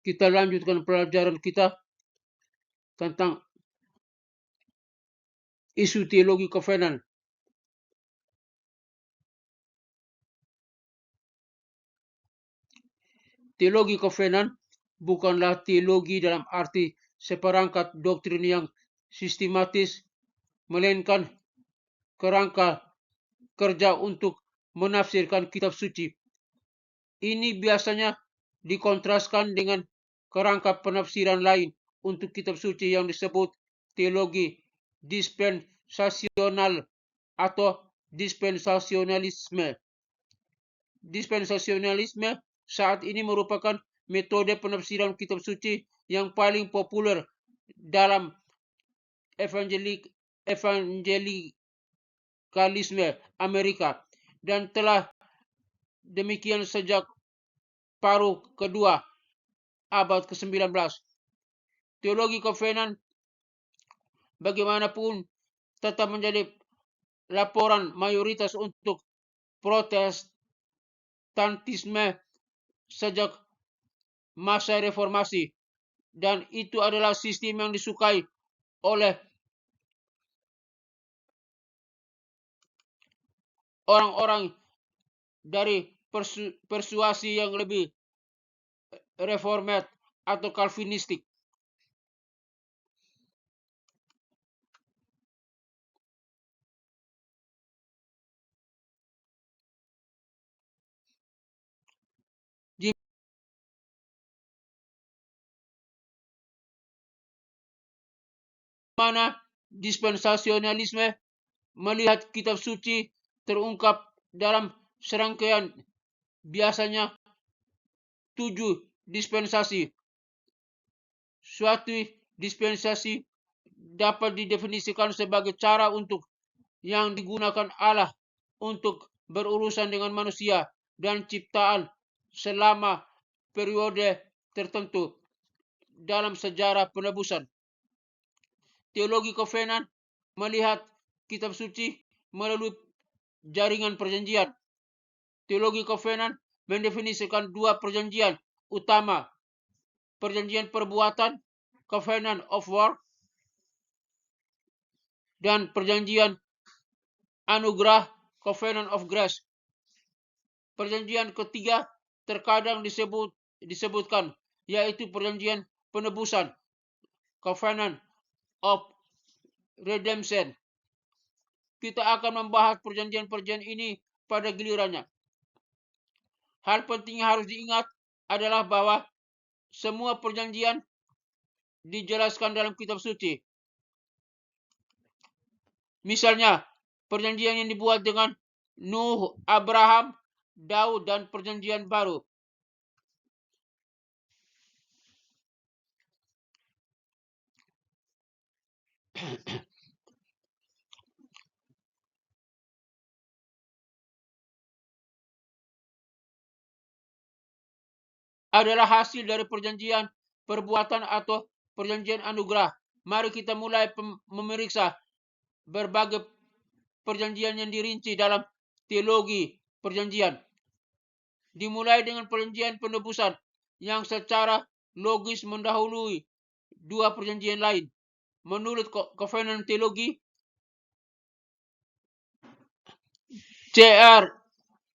kita lanjutkan pelajaran kita tentang isu teologi kovenan. Teologi kovenan bukanlah teologi dalam arti seperangkat doktrin yang sistematis, melainkan kerangka kerja untuk menafsirkan kitab suci. Ini biasanya dikontraskan dengan kerangka penafsiran lain untuk kitab suci yang disebut teologi dispensasional atau dispensasionalisme. Dispensasionalisme saat ini merupakan metode penafsiran kitab suci yang paling populer dalam evangelikalisme Amerika dan telah demikian sejak paruh kedua abad ke-19. Teologi kovenan bagaimanapun tetap menjadi laporan mayoritas untuk Protestantisme sejak masa reformasi, dan itu adalah sistem yang disukai oleh orang-orang dari persuasi yang lebih reformat atau Calvinistik. Di mana dispensasionalisme melihat kitab suci terungkap dalam serangkaian biasanya 7 dispensasi. Suatu dispensasi dapat didefinisikan sebagai cara untuk yang digunakan Allah untuk berurusan dengan manusia dan ciptaan selama periode tertentu dalam sejarah penebusan. Teologi kovenan melihat kitab suci melalui jaringan perjanjian. Teologi kovenan mendefinisikan 2 perjanjian utama: perjanjian perbuatan, covenant of work, dan perjanjian anugerah, covenant of grace. Perjanjian ketiga terkadang disebutkan, yaitu perjanjian penebusan, covenant of redemption. Kita akan membahas perjanjian-perjanjian ini pada gilirannya. Hal penting yang harus diingat adalah bahwa semua perjanjian dijelaskan dalam kitab suci. Misalnya, perjanjian yang dibuat dengan Nuh, Abraham, Daud, dan perjanjian baru. Adalah hasil dari perjanjian perbuatan atau perjanjian anugerah. Mari kita mulai memeriksa berbagai perjanjian yang dirinci dalam teologi perjanjian. Dimulai dengan perjanjian penebusan yang secara logis mendahului 2 perjanjian lain. Menurut Covenant teologi, CR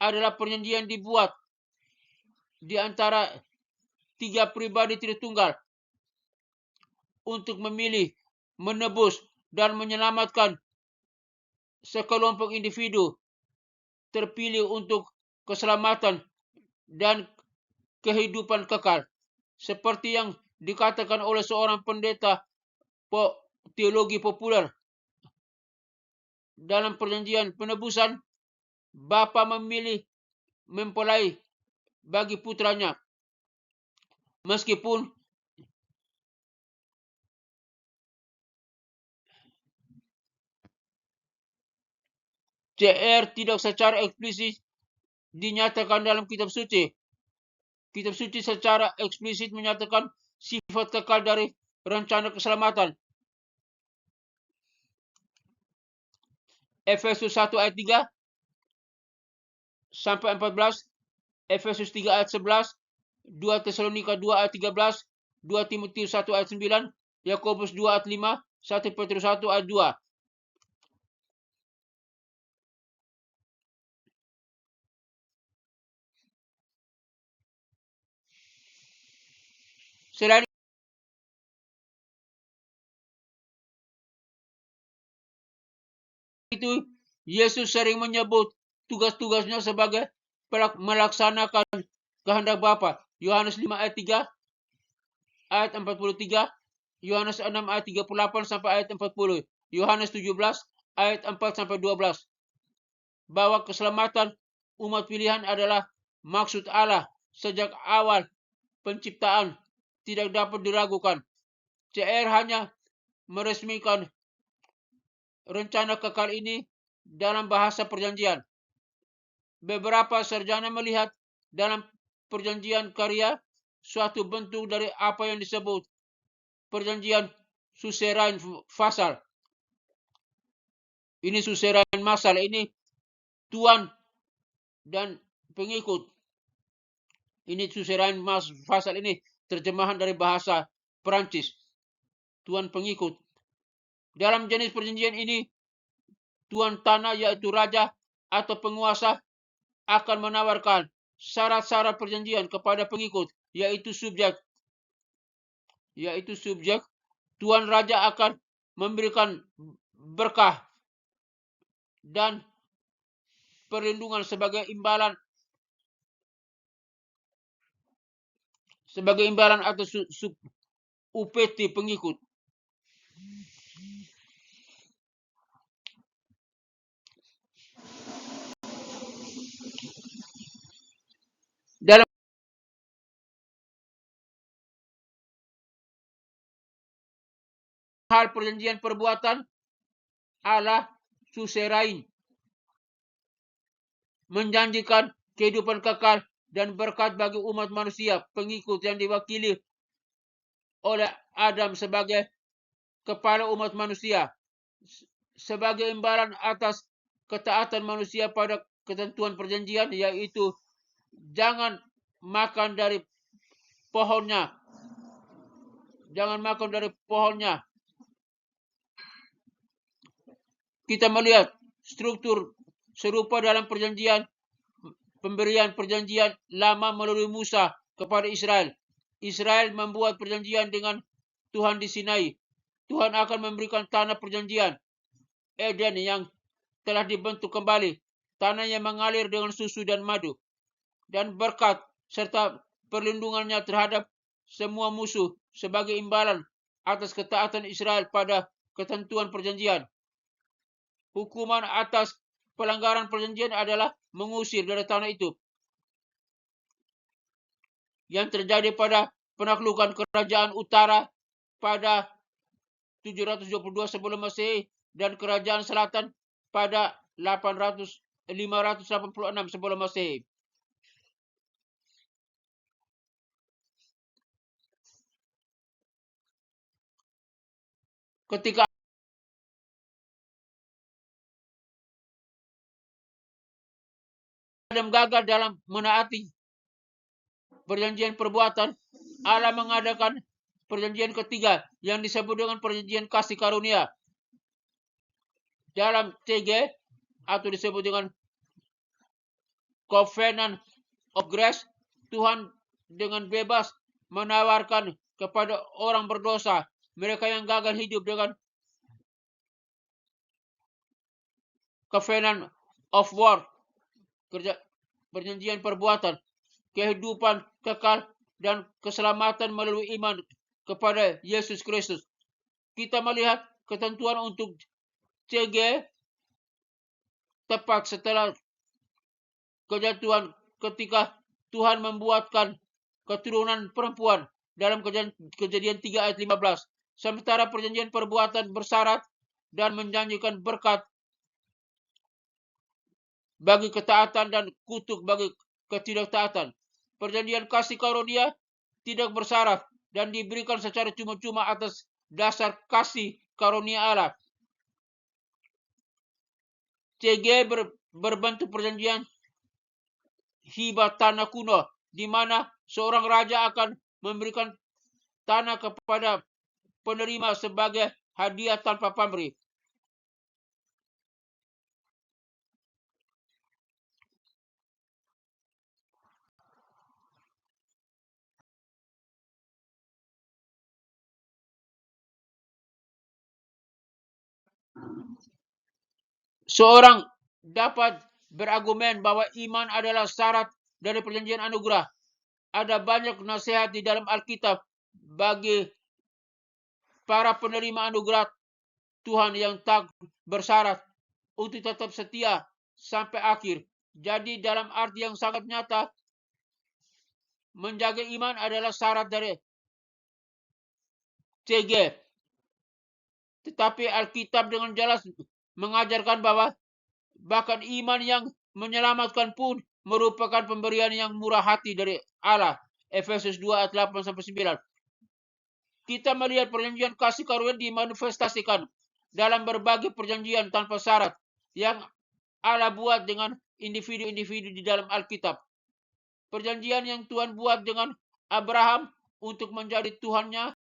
adalah perjanjian dibuat di antara 3 pribadi Tritunggal untuk memilih, menebus, dan menyelamatkan sekelompok individu terpilih untuk keselamatan dan kehidupan kekal, seperti yang dikatakan oleh seorang pendeta teologi populer. Dalam perjanjian penebusan, Bapa memilih mempelai bagi putranya, meskipun CR tidak secara eksplisit dinyatakan dalam kitab suci. Kitab suci secara eksplisit menyatakan sifat kekal dari rencana keselamatan. Efesus 1 ayat 3 sampai 14, Efesus 3 ayat 11, 2 Tesalonika 2 ayat 13, 2 Timotius 1 ayat 9, Yakobus 2 ayat 5, 1 Petrus 1 ayat 2. Selain itu, Yesus sering menyebut tugas-tugasnya sebagai melaksanakan kehendak Bapa. Yohanes 5 ayat 3, ayat 43, Yohanes 6 ayat 38 sampai ayat 40, Yohanes 17 ayat 4 sampai 12. Bahwa keselamatan umat pilihan adalah maksud Allah sejak awal penciptaan, tidak dapat diragukan. CR hanya meresmikan rencana kekal ini dalam bahasa perjanjian. Beberapa sarjana melihat dalam perjanjian karya suatu bentuk dari apa yang disebut perjanjian suzerain fasal. Ini suzerain masal, ini tuan dan pengikut. Ini suzerain fasal ini terjemahan dari bahasa Perancis. Tuan pengikut. Dalam jenis perjanjian ini, tuan tanah yaitu raja atau penguasa akan menawarkan syarat-syarat perjanjian kepada pengikut, yaitu subjek. Tuan raja akan memberikan berkah dan perlindungan sebagai imbalan atas UPT pengikut. Dalam hal perjanjian perbuatan, Allah suzerain menjanjikan kehidupan kekal dan berkat bagi umat manusia pengikut yang diwakili oleh Adam sebagai kepala umat manusia. Sebagai imbalan atas ketaatan manusia pada ketentuan perjanjian, yaitu jangan makan dari pohonnya. Kita melihat struktur serupa dalam pemberian perjanjian lama melalui Musa kepada Israel. Israel membuat perjanjian dengan Tuhan di Sinai. Tuhan akan memberikan tanah perjanjian Eden yang telah dibentuk kembali, tanah yang mengalir dengan susu dan madu, dan berkat serta perlindungannya terhadap semua musuh sebagai imbalan atas ketaatan Israel pada ketentuan perjanjian. Hukuman atas pelanggaran perjanjian adalah mengusir dari tanah itu. Yang terjadi pada penaklukan kerajaan utara pada 722 sebelum Masehi dan kerajaan selatan pada 586 sebelum Masehi. Ketika Adam gagal dalam menaati perjanjian perbuatan, Allah mengadakan perjanjian ketiga yang disebut dengan perjanjian kasih karunia. Dalam TG atau disebut dengan Covenant of Grace, Tuhan dengan bebas menawarkan kepada orang berdosa, mereka yang gagal hidup dengan Covenant of War, perjanjian perbuatan, kehidupan kekal dan keselamatan melalui iman kepada Yesus Kristus. Kita melihat ketentuan untuk CG tepat setelah kejatuhan, ketika Tuhan membuatkan keturunan perempuan dalam Kejadian 3 ayat 15. Sementara perjanjian perbuatan bersyarat dan menjanjikan berkat bagi ketaatan dan kutuk bagi ketidaktaatan. Perjanjian kasih karunia tidak bersyarat dan diberikan secara cuma-cuma atas dasar kasih karunia Allah. CG berbentuk perjanjian hibah tanah kuno, di mana seorang raja akan memberikan tanah kepada penerima sebagai hadiah tanpa pamrih. Seorang dapat berargumen bahwa iman adalah syarat dari perjanjian anugerah. Ada banyak nasihat di dalam Alkitab bagi para penerima anugerah Tuhan yang tak bersyarat untuk tetap setia sampai akhir. Jadi dalam arti yang sangat nyata, menjaga iman adalah syarat dari CG. Tetapi Alkitab dengan jelas mengajarkan bahwa bahkan iman yang menyelamatkan pun merupakan pemberian yang murah hati dari Allah. Efesus 2 ayat 8-9. Kita melihat perjanjian kasih karunia dimanifestasikan dalam berbagai perjanjian tanpa syarat yang Allah buat dengan individu-individu di dalam Alkitab. Perjanjian yang Tuhan buat dengan Abraham untuk menjadi Tuhannya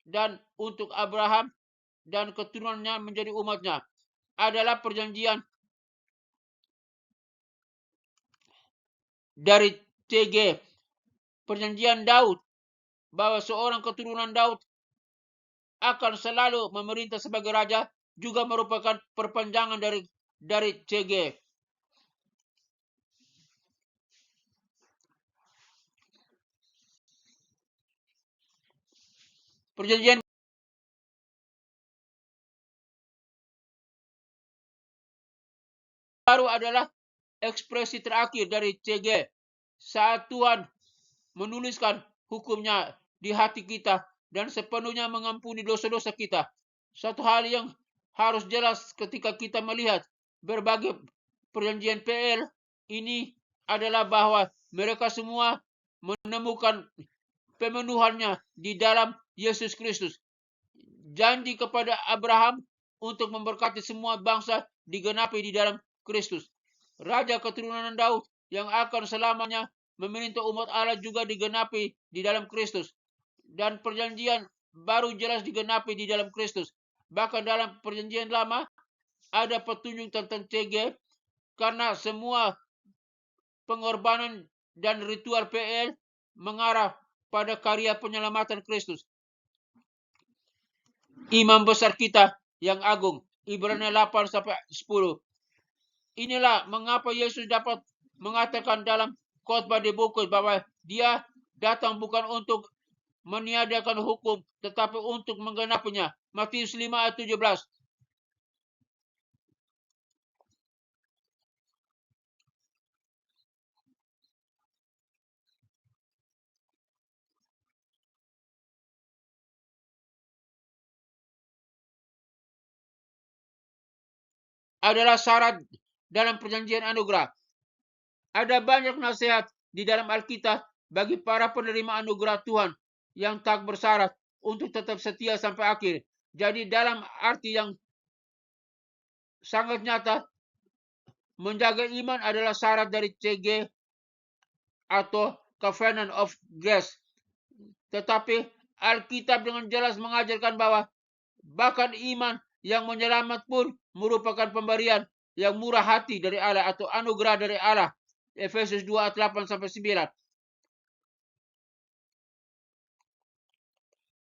dan untuk Abraham dan keturunannya menjadi umatnya adalah perjanjian dari CG. Perjanjian Daud bahwa seorang keturunan Daud akan selalu memerintah sebagai raja juga merupakan perpanjangan dari CG. Perjanjian baru adalah ekspresi terakhir dari CG saat Tuhan menuliskan hukumnya di hati kita dan sepenuhnya mengampuni dosa-dosa kita. Satu hal yang harus jelas ketika kita melihat berbagai perjanjian PL ini adalah bahwa mereka semua menemukan pemenuhannya di dalam Yesus Kristus. Janji kepada Abraham untuk memberkati semua bangsa digenapi di dalam Kristus. Raja keturunan Daud yang akan selamanya memerintah umat Allah juga digenapi di dalam Kristus. Dan perjanjian baru jelas digenapi di dalam Kristus. Bahkan dalam perjanjian lama ada petunjuk tentang CG karena semua pengorbanan dan ritual PL mengarah pada karya penyelamatan Kristus. Imam besar kita yang agung, Ibrani 8-10. Inilah mengapa Yesus dapat mengatakan dalam khotbah di bukit bahwa dia datang bukan untuk meniadakan hukum, tetapi untuk menggenapinya. Matius 5 ayat 17. Adalah syarat dalam perjanjian anugerah. Ada banyak nasihat di dalam Alkitab bagi para penerima anugerah Tuhan yang tak bersyarat untuk tetap setia sampai akhir. Jadi dalam arti yang sangat nyata, menjaga iman adalah syarat dari CG atau Covenant of Grace. Tetapi Alkitab dengan jelas mengajarkan bahwa bahkan iman yang menyelamat pun merupakan pemberian yang murah hati dari Allah atau anugerah dari Allah. Efesus 2 ayat 8-9.